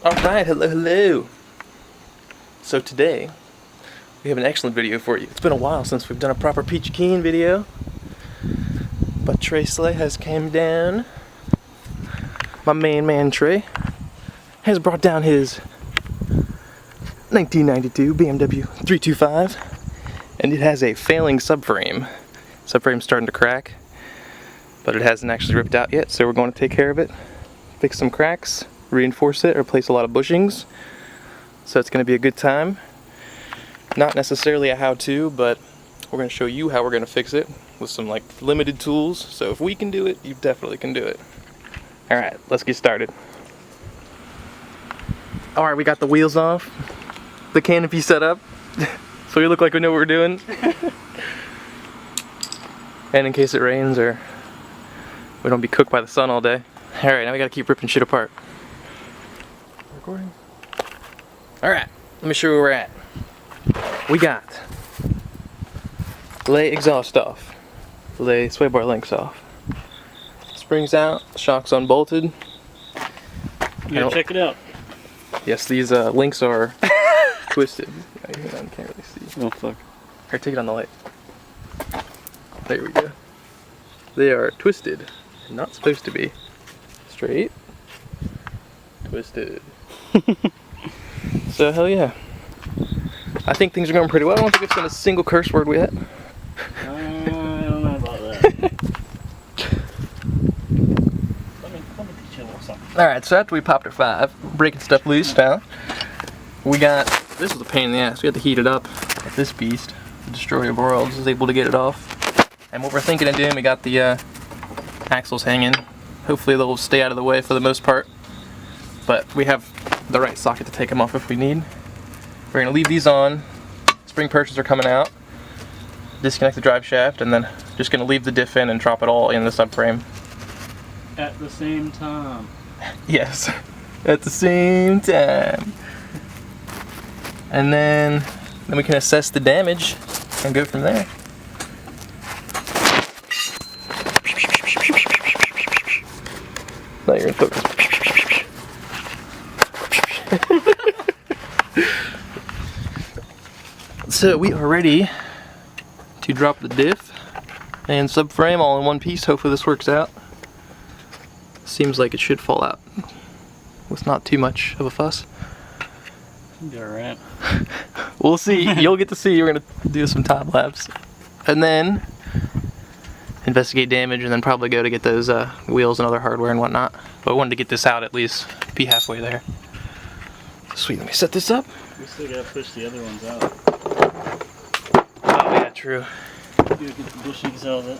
Alright, hello, hello. So today, we have an excellent video for you. It's been a while since we've done a proper Peachy Keen video. But Trey Slay has came down. My main man Trey has brought down his 1992 BMW 325. And it has a failing subframe. Subframe's starting to crack. But it hasn't actually ripped out yet, so we're going to take care of it. Fix some cracks, reinforce it, replace a lot of bushings. So it's going to be a good time. Not necessarily a how-to, but we're going to show you how we're going to fix it with some like limited tools. So if we can do it, you definitely can do it. Alright, let's get started. Alright, we got the wheels off, the canopy set up, so we look like we know what we're doing. And in case it rains or we don't be cooked by the sun all day. Alright, now we gotta keep ripping shit apart. Recording? Alright, let me show you where we're at. We got lay exhaust off, lay sway bar links off. Springs out, shock's unbolted. You gotta check it out. Yes, these links are twisted. I can't really see. Oh fuck. Here, take it on the light. There we go. They are twisted. Not supposed to be. Straight. Twisted. So hell yeah. I think things are going pretty well. I don't think it's been a single curse word yet. I don't know about that. let me teach you a little something. Alright, so after we popped our 5, breaking stuff loose now, we got, this was a pain in the ass, we had to heat it up. But this beast, the destroyer of worlds, was able to get it off. And what we're thinking of doing, we got the axles hanging. Hopefully they'll stay out of the way for the most part. But we have the right socket to take them off if we need. We're going to leave these on. Spring purchase are coming out. Disconnect the drive shaft, and then just going to leave the diff in and drop it all in the subframe. At the same time. Yes, at the same time. And then we can assess the damage and go from there. Now you're in focus. So we are ready to drop the diff and subframe all in one piece. Hopefully this works out. Seems like it should fall out with not too much of a fuss. Be alright. We'll see. You'll get to see. We're gonna do some time lapse, and then investigate damage, and then probably go to get those wheels and other hardware and whatnot. But I wanted to get this out at least, be halfway there. Sweet. Let me set this up. We still gotta push the other ones out. Oh yeah, true. Get the bushings out of it.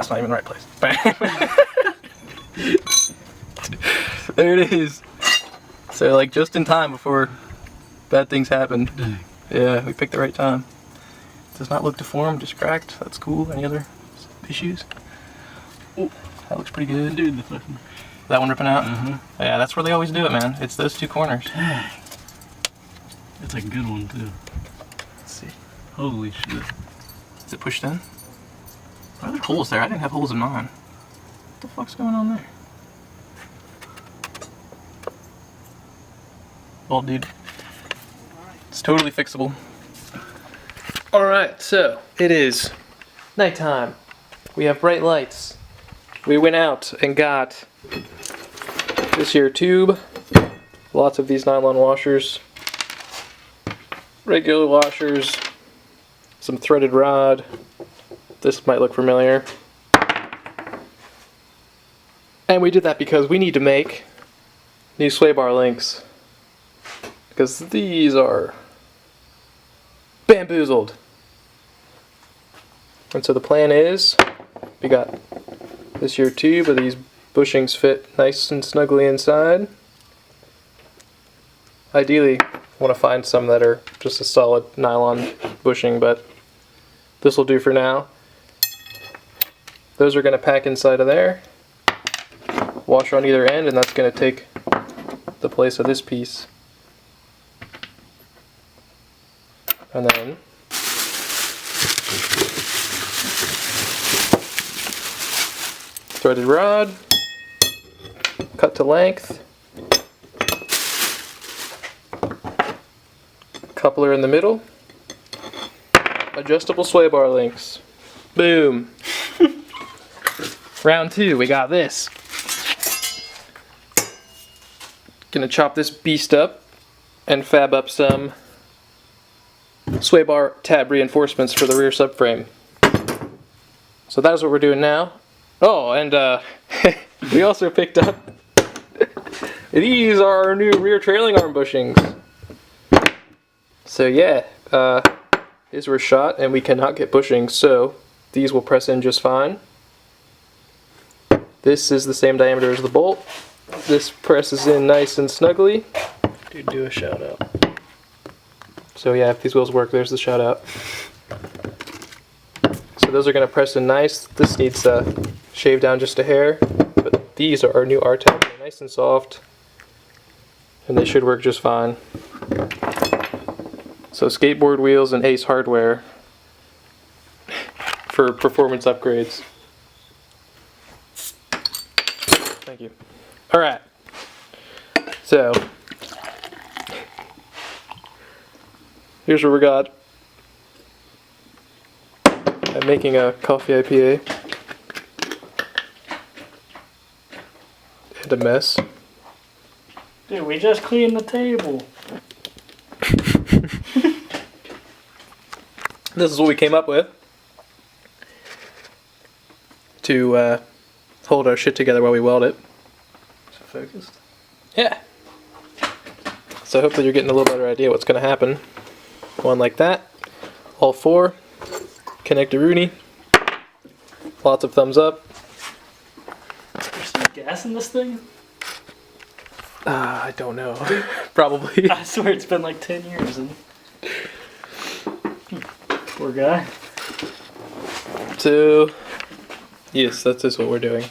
that's not even the right place. Bam. There it is. So like just in time before bad things happened. Yeah, we picked the right time. Does not look deformed, just cracked. That's cool. Any other issues? Oh, that looks pretty good. Dude, the fucking... That one ripping out? Yeah, that's where they always do it, man. It's those two corners. That's a good one, too. Let's see. Holy shit. Is it pushed in? Are there holes there? I didn't have holes in mine. What the fuck's going on there? Well, dude, it's totally fixable. Alright, so it is nighttime. We have bright lights. We went out and got this here tube, lots of these nylon washers, regular washers, some threaded rod. This might look familiar. And we did that because we need to make new sway bar links. Because these are bamboozled. And so the plan is, we got this here tube of these bushings fit nice and snugly inside. Ideally, I want to find some that are just a solid nylon bushing, but this will do for now. Those are going to pack inside of there. Washer on either end, and that's going to take the place of this piece. And then threaded rod, cut to length, coupler in the middle, adjustable sway bar links. Boom. Round two, we got this. Gonna chop this beast up and fab up some sway bar tab reinforcements for the rear subframe. So that is what we're doing now. Oh, and we also picked up these are our new rear trailing arm bushings. So yeah, these were shot and we cannot get bushings, so these will press in just fine. This is the same diameter as the bolt. This presses in nice and snugly. Dude, do a shout out. So yeah, if these wheels work, there's the shout out. So those are going to press in nice. This needs shave down just a hair, but these are our new R-tab. They're nice and soft, and they should work just fine. So skateboard wheels and Ace hardware for performance upgrades. Thank you. Alright, so here's what we got. I'm making a coffee IPA and a mess. Dude, we just cleaned the table. This is what we came up with to hold our shit together while we weld it. Is it focused? Yeah. So hopefully you're getting a little better idea what's going to happen. One like that. All four. Connect to Rooney. Lots of thumbs up. There's some gas in this thing? I don't know. Probably. I swear it's been like 10 years. And... Poor guy. So, yes, that's just what we're doing.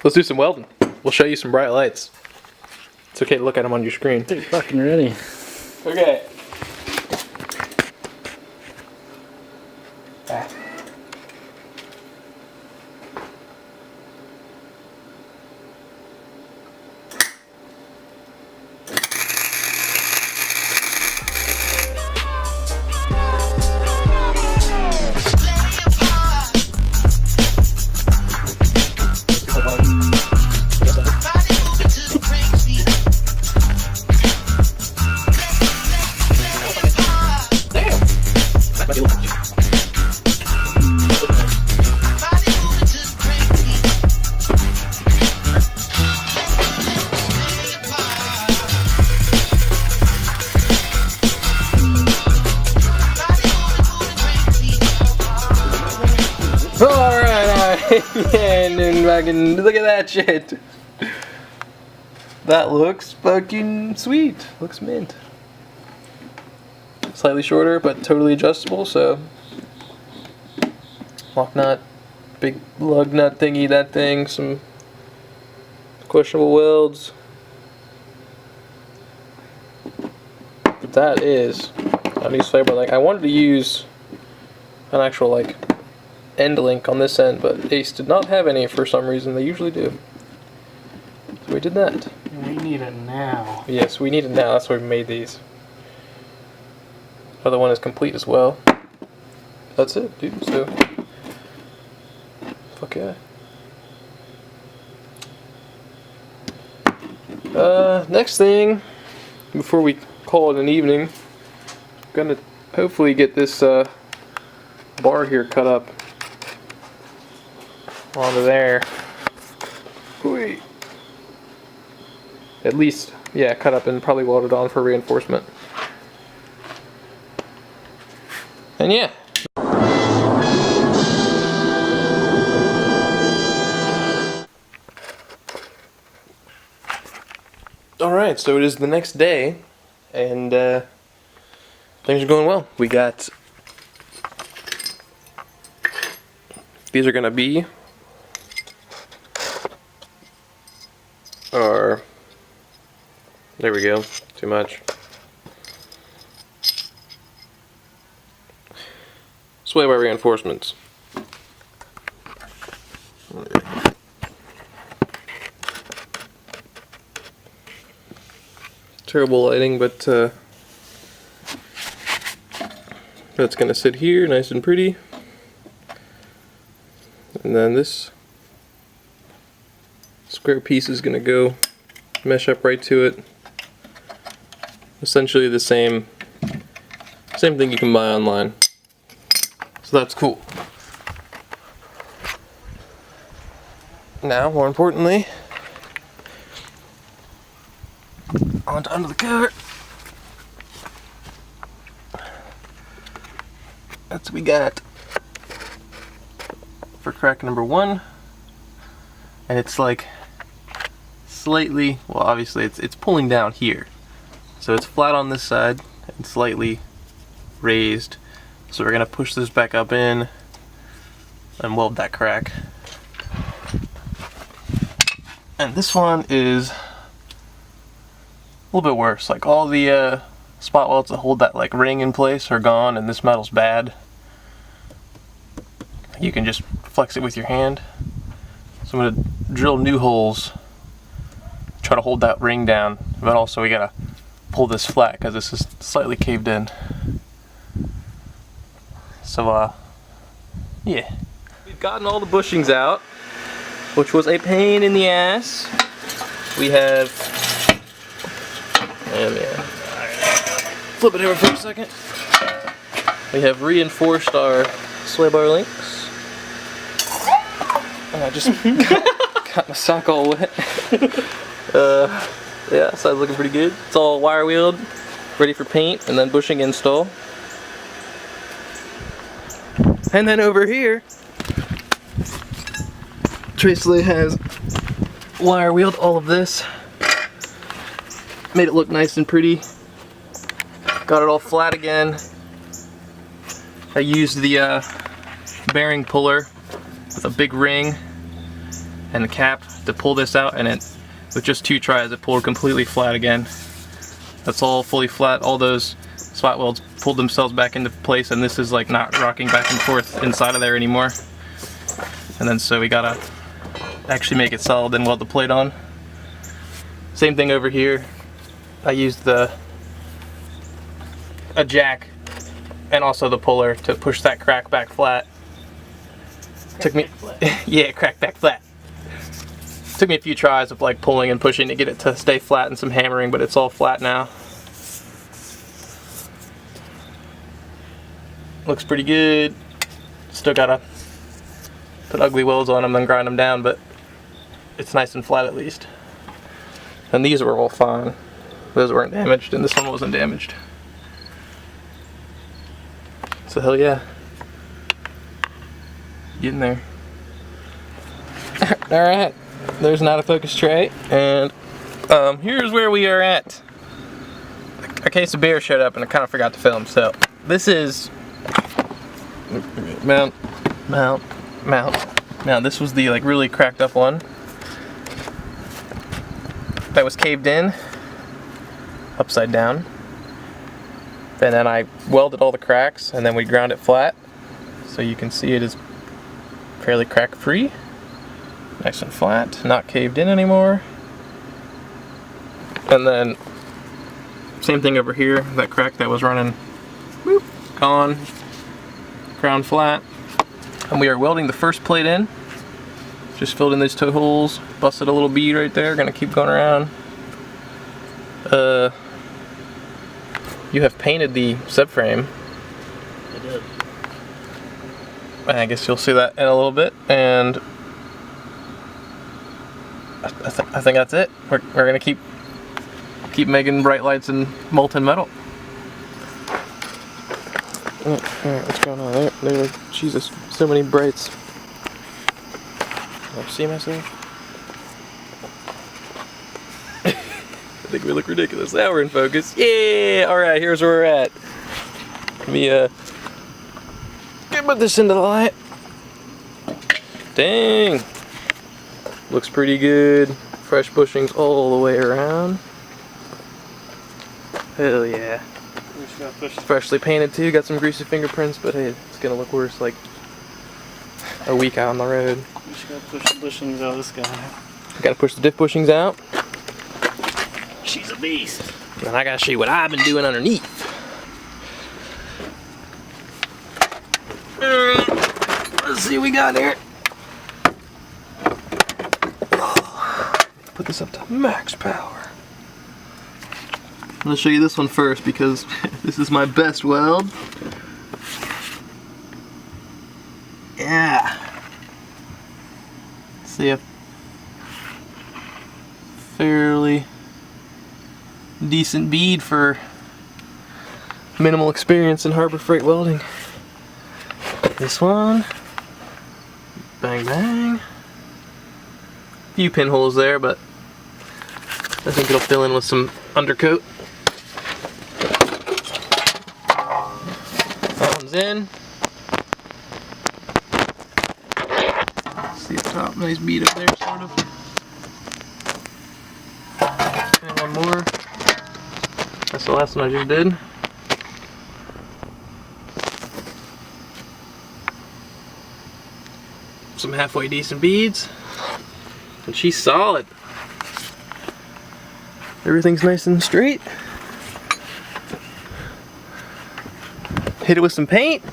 Let's do some welding. We'll show you some bright lights. It's okay to look at them on your screen. Dude, fucking ready. Okay. and then fucking look at that shit. That looks fucking sweet. Looks mint. Slightly shorter, but totally adjustable, so lock nut, big lug nut thingy, that thing, some questionable welds. But that is a new fiber link. I wanted to use an actual like end link on this end, but Ace did not have any for some reason. They usually do. So we did that. We need it now. Yes, we need it now. That's why we made these. Other one is complete as well. That's it, dude. So, fuck yeah. Next thing, before we call it an evening, I'm gonna hopefully get this bar here cut up onto there. Whee. At least, yeah, cut up and probably welded on for reinforcement. And yeah. Alright, so it is the next day, and things are going well. We got, these are gonna be our, there we go, too much. Sway bar reinforcements. Terrible lighting, but that's gonna sit here nice and pretty. And then this square piece is gonna go mesh up right to it. Essentially the same thing you can buy online. So that's cool. Now, more importantly, under the cover. That's what we got for crack number 1. And it's like slightly, well obviously it's pulling down here. So it's flat on this side and slightly raised. So we're gonna push this back up in and weld that crack. And this one is a little bit worse. Like all the spot welds that hold that like ring in place are gone, and this metal's bad. You can just flex it with your hand. So I'm gonna drill new holes, try to hold that ring down, but also we gotta pull this flat because this is slightly caved in. So yeah. We've gotten all the bushings out, which was a pain in the ass. We have, flip it over for a second. We have reinforced our sway bar links. And I just got my sock all wet. Yeah, side's looking pretty good. It's all wire wheeled, ready for paint, and then bushing install. And then over here, Traceley has wire wheeled all of this. Made it look nice and pretty. Got it all flat again. I used the bearing puller with a big ring and a cap to pull this out, and it, with just 2 tries, it pulled completely flat again. That's all fully flat. All those spot welds pulled themselves back into place, and this is like not rocking back and forth inside of there anymore. And then so we gotta actually make it solid and weld the plate on. Same thing over here. I used a jack and also the puller to push that crack back flat. Took me, yeah, crack back flat. Took me a few tries of like pulling and pushing to get it to stay flat and some hammering, but it's all flat now. Looks pretty good. Still gotta put ugly welds on them and grind them down, but it's nice and flat at least. And these were all fine. Those weren't damaged, and this one wasn't damaged. So hell yeah. Getting there. Alright, there's an out of focus tray, and here's where we are at. A case of beer showed up and I kind of forgot to film, so this is mount. Now this was the like really cracked up one that was caved in upside down, and then I welded all the cracks and then we ground it flat so you can see it is fairly crack free, nice and flat, not caved in anymore. And then same thing over here, that crack that was running, whoop, gone, ground flat. And we are welding the first plate in. Just filled in those toe holes, busted a little bead right there, gonna keep going around. You have painted the subframe. I did. I guess you'll see that in a little bit, and I think that's it. We're gonna keep making bright lights and molten metal. Alright, what's going on there? They're like, Jesus, so many brights. Can I see myself? I think we look ridiculous. Now we're in focus. Yeah! Alright, here's where we're at. Let me put this into the light. Dang! Looks pretty good. Fresh bushings all the way around. Hell yeah. Freshly painted too, got some greasy fingerprints, but hey, it's gonna look worse like a week out on the road. You just gotta push the bushings out of this guy. Gotta push the diff bushings out. She's a beast. And I gotta show you what I've been doing underneath. Let's see what we got here. Put this up to max power. I'm gonna show you this one first because this is my best weld. Yeah. See a fairly decent bead for minimal experience in Harbor Freight welding. This one. Bang bang. Few pinholes there, but I think it'll fill in with some undercoat. That one's in. See up top, nice bead up there, sort of. And one more. That's the last one I just did. Some halfway decent beads. And she's solid. Everything's nice and straight. Hit it with some paint.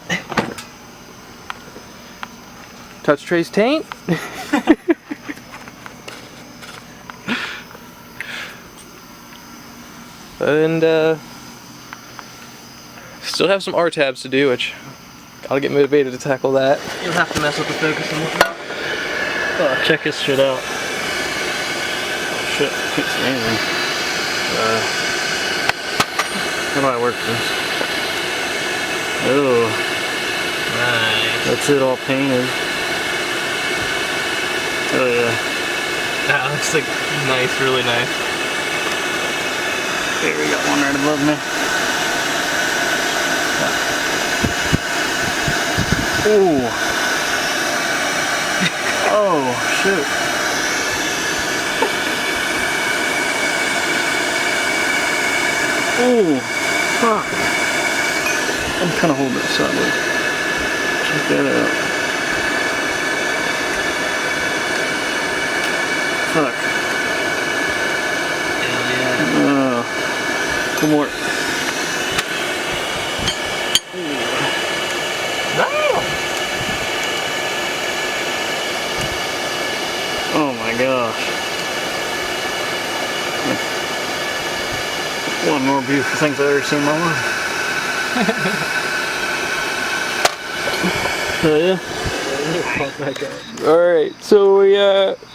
Touch trace taint. And still have some R-tabs to do, which I'll get motivated to tackle that. You'll have to mess with the focus and whatnot. Oh, check this shit out. Oh shit, I can't see anything. How do I work this? Oh, nice. That's it, all painted. Oh yeah. That looks like nice, really nice. Here, we got one right above me. Ooh. Oh, shoot. Ooh, fuck. I'm kind of holding it sideways. Check that out. Fuck. Hell yeah. One more. Oh my gosh. One of the more beautiful things I've ever seen in my life. Oh yeah? Alright, so we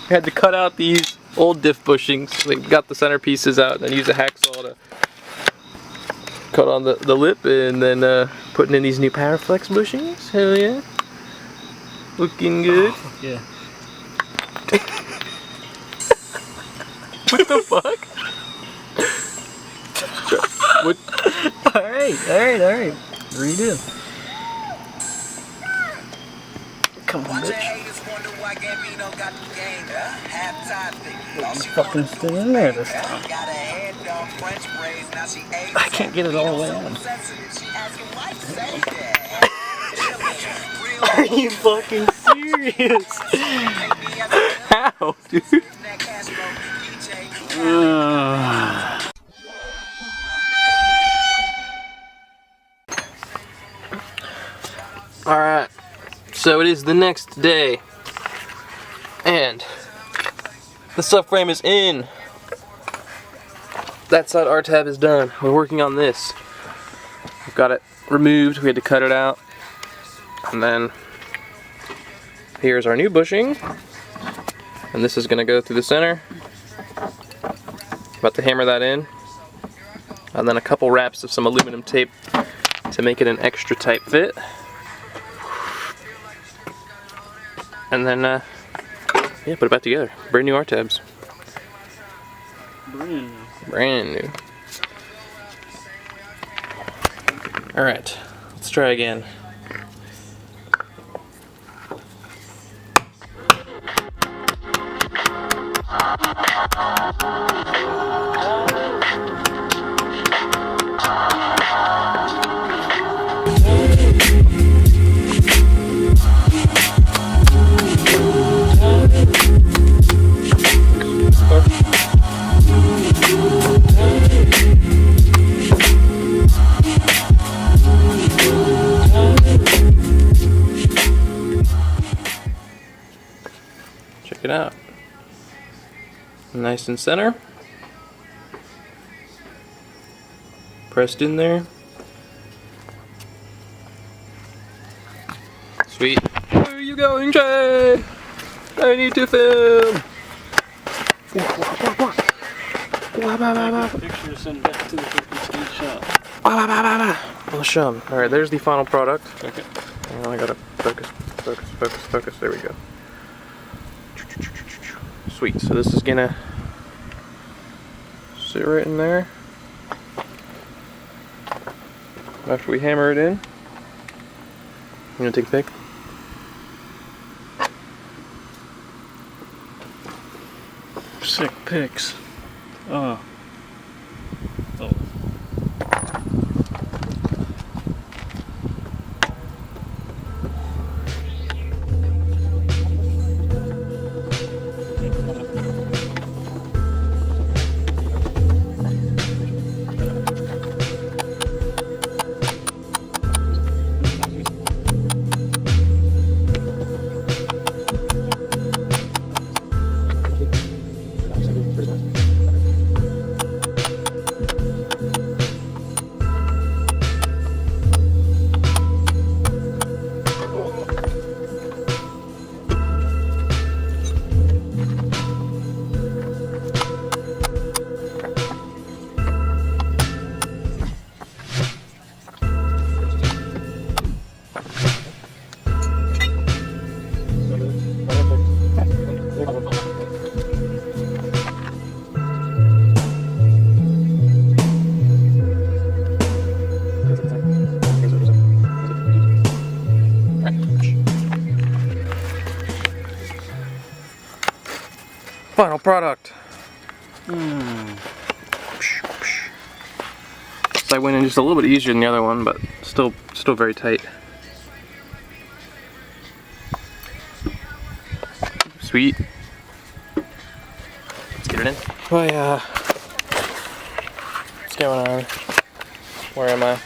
had to cut out these old diff bushings. We got the centerpieces out and then used a hacksaw to cut on the lip, and then putting in these new Powerflex bushings. Hell yeah. Looking good. Oh, yeah. What the fuck? What? Alright. Redo. Come on, bitch. Fucking still in there this time. I can't get it all the way on. Are you fucking serious? How, dude? Alright, so it is the next day, and the subframe is in. That side R tab is done. We're working on this. We've got it removed, we had to cut it out, and then here's our new bushing, and this is going to go through the center. About to hammer that in, and then a couple wraps of some aluminum tape to make it an extra tight fit. And then, yeah, put it back together. Brand new R-tabs. Brand new. Alright, let's try again. Check it out. Nice and center. Pressed in there. Sweet. Where are you going, Jay? I need to film. Pictures and back to the freaking shop. I'll show them. Alright, there's the final product. Check it. Oh, I gotta focus. There we go. Sweet. So this is gonna sit right in there. After we hammer it in, I'm gonna take a pic. Sick pics. Oh. Final product. I went in just a little bit easier than the other one, but still very tight. Sweet. Let's get it in. Oh yeah. What's going on? Where am I?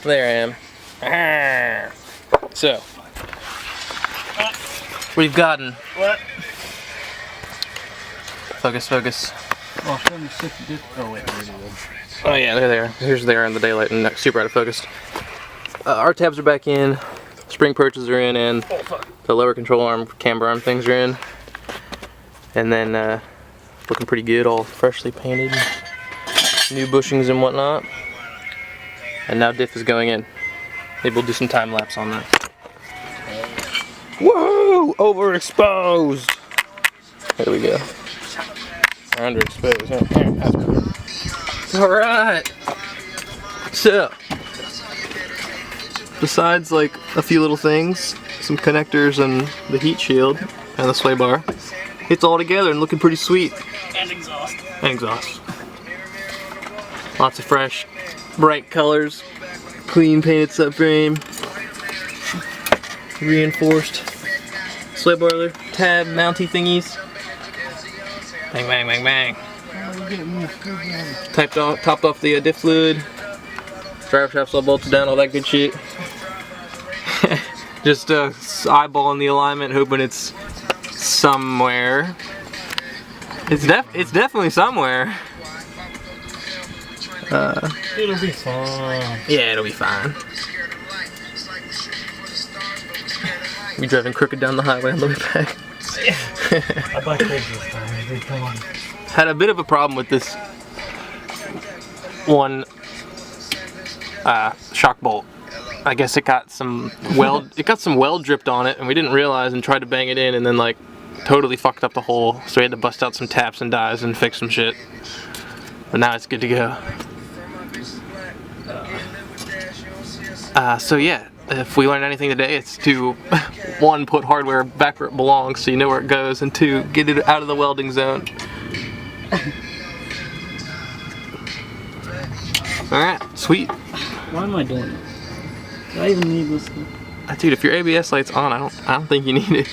There I am. So, we've gotten. What? Focus. Oh, show me sick dip. Oh wait, oh yeah, there they are. Here's they are in the daylight and super out of focus. Our tabs are back in, spring perches are in, and the lower control arm, camber arm things are in. And then looking pretty good, all freshly painted, new bushings and whatnot. And now diff is going in. Maybe we'll do some time lapse on that. Whoa! Overexposed! There we go. Underexposed. Alright! So, besides like a few little things, some connectors and the heat shield and the sway bar, it's all together and looking pretty sweet. And exhaust. And exhaust. Lots of fresh, bright colors, clean painted subframe, reinforced sway boiler, tab mounty thingies. Bang, bang, bang, bang. Topped off the diff fluid. Driver shaft's all bolted down, all that good shit. Just eyeballing the alignment, hoping it's somewhere. It's definitely somewhere. It'll be fine. Yeah, it'll be fine. We driving crooked down the highway on the way back. I buy Craigslist tires, they come on. Had a bit of a problem with this one shock bolt. I guess it got some weld dripped on it, and we didn't realize and tried to bang it in, and then like totally fucked up the hole. So we had to bust out some taps and dies and fix some shit. But now it's good to go. So yeah, if we learned anything today, it's to 1, put hardware back where it belongs so you know where it goes, and 2, get it out of the welding zone. Alright, sweet. Why am I doing this? Do I even need this thing? Dude, if your ABS light's on, I don't think you need it.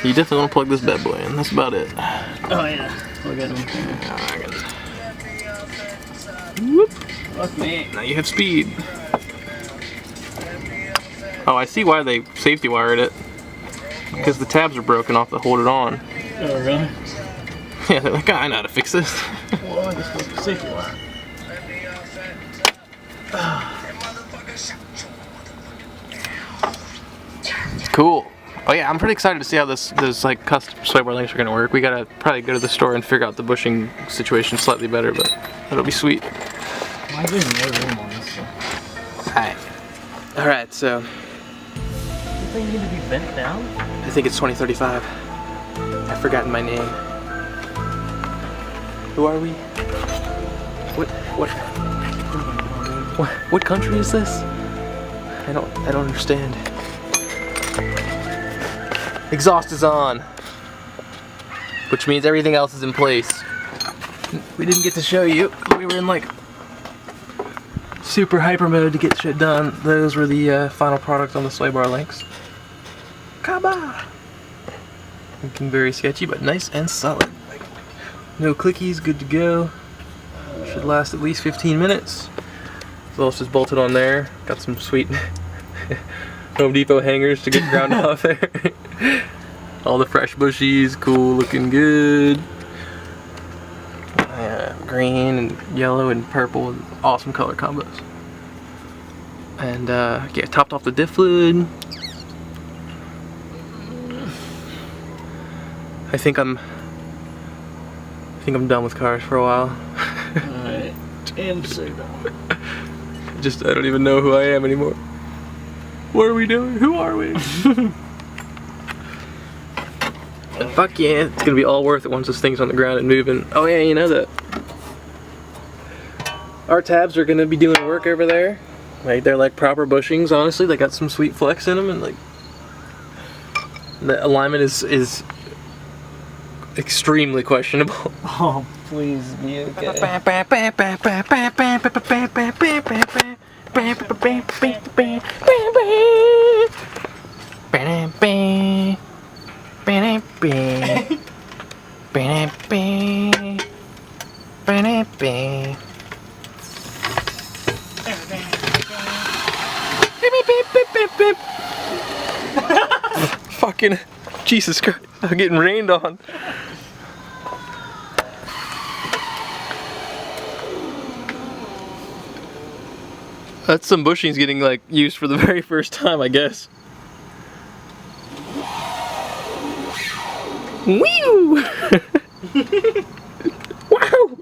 You definitely want to plug this bad boy in. That's about it. Oh yeah. Plug it in. Whoop. Fuck me. Now you have speed. Oh, I see why they safety wired it. Because the tabs are broken off to hold it on. Oh really? Yeah, they're like, oh, I know how to fix this. Well, I just broke the safety wire. Cool. Oh yeah, I'm pretty excited to see how those like custom sway bar links are gonna work. We gotta probably go to the store and figure out the bushing situation slightly better, but that'll be sweet. Why is there no room on this stuff? Alright, so Does the thing need to be bent down? I think it's 2035. I've forgotten my name. Who are we? What country is this? I don't understand. Exhaust is on, which means everything else is in place. We didn't get to show you. We were in like super hyper mode to get shit done. Those were the final product on the sway bar links. Kaba! Looking very sketchy, but nice and solid. No clickies, good to go. Should last at least 15 minutes. So it's just bolted on there. Got some sweet Home Depot hangers to get ground off there. All the fresh bushies, cool, looking good. Green and yellow and purple, awesome color combos. And yeah, topped off the diff fluid. I think I'm done with cars for a while. Alright. Damn so done. I don't even know who I am anymore. What are we doing? Who are we? And fuck yeah, it's gonna be all worth it once this thing's on the ground and moving. Oh yeah, you know that our tabs are gonna be doing work over there. Like they're like proper bushings, honestly. They got some sweet flex in them, and like the alignment is extremely questionable. Oh, please be okay. Fucking Jesus Christ, I'm getting rained on. That's some bushings getting like used for the very first time, I guess. Woo! Wow!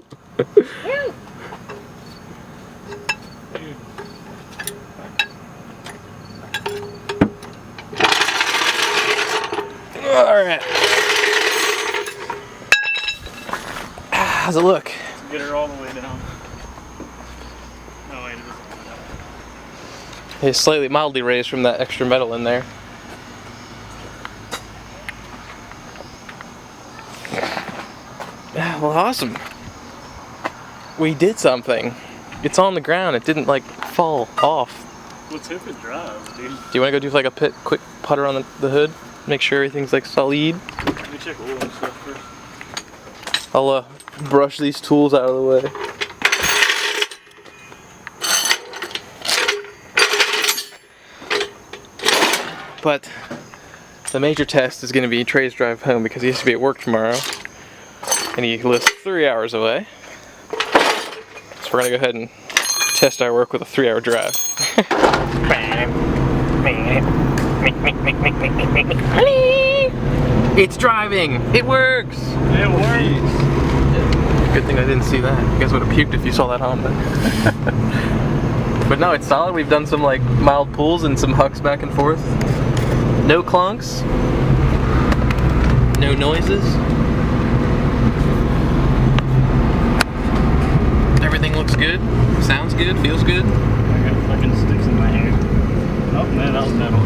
How's it look? Get her all the way down. No, wait, it doesn't go down. It's slightly mildly raised from that extra metal in there. Well, awesome. We did something. It's on the ground. It didn't like fall off. Let's hope it dries, dude. Do you want to go do like a quick putter on the hood? Make sure everything's like solid. Let me check oil and stuff first. I'll brush these tools out of the way. But the major test is going to be Trey's drive home because he has to be at work tomorrow. And he lives 3 hours away. So we're going to go ahead and test our work with a 3-hour drive. It's driving! It works! It works! Good thing I didn't see that. You guys would have puked if you saw that Honda. But no, it's solid. We've done some like mild pulls and some hucks back and forth. No clunks. No noises. Everything looks good. Sounds good. Feels good. I got fucking sticks in my hair. Oh man, that was metal.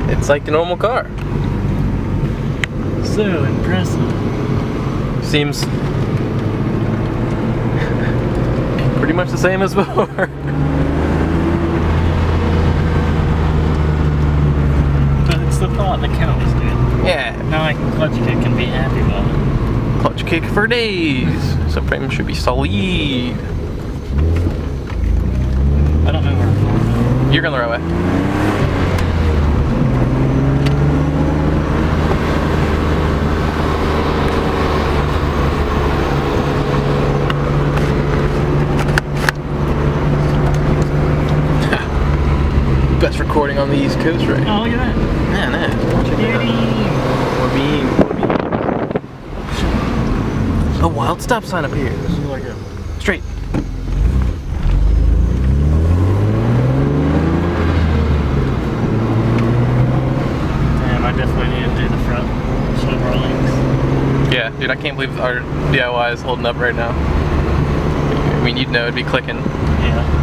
It's like a normal car. So impressive. Seems pretty much the same as before. But it's the thought that counts, dude. Yeah. Now I can clutch kick and be happy about it. Clutch kick for days. Subframe should be solid. I don't know where I'm going. You're going the right way. Best recording on the East Coast right now. Oh, look at that. Yeah, nah. Check it out. We're being. A wild stop sign up here. This is like a... Straight. Damn, I definitely need to do the front shoulder links. Yeah, dude, I can't believe our DIY is holding up right now. I mean, you'd know it'd be clicking. Yeah.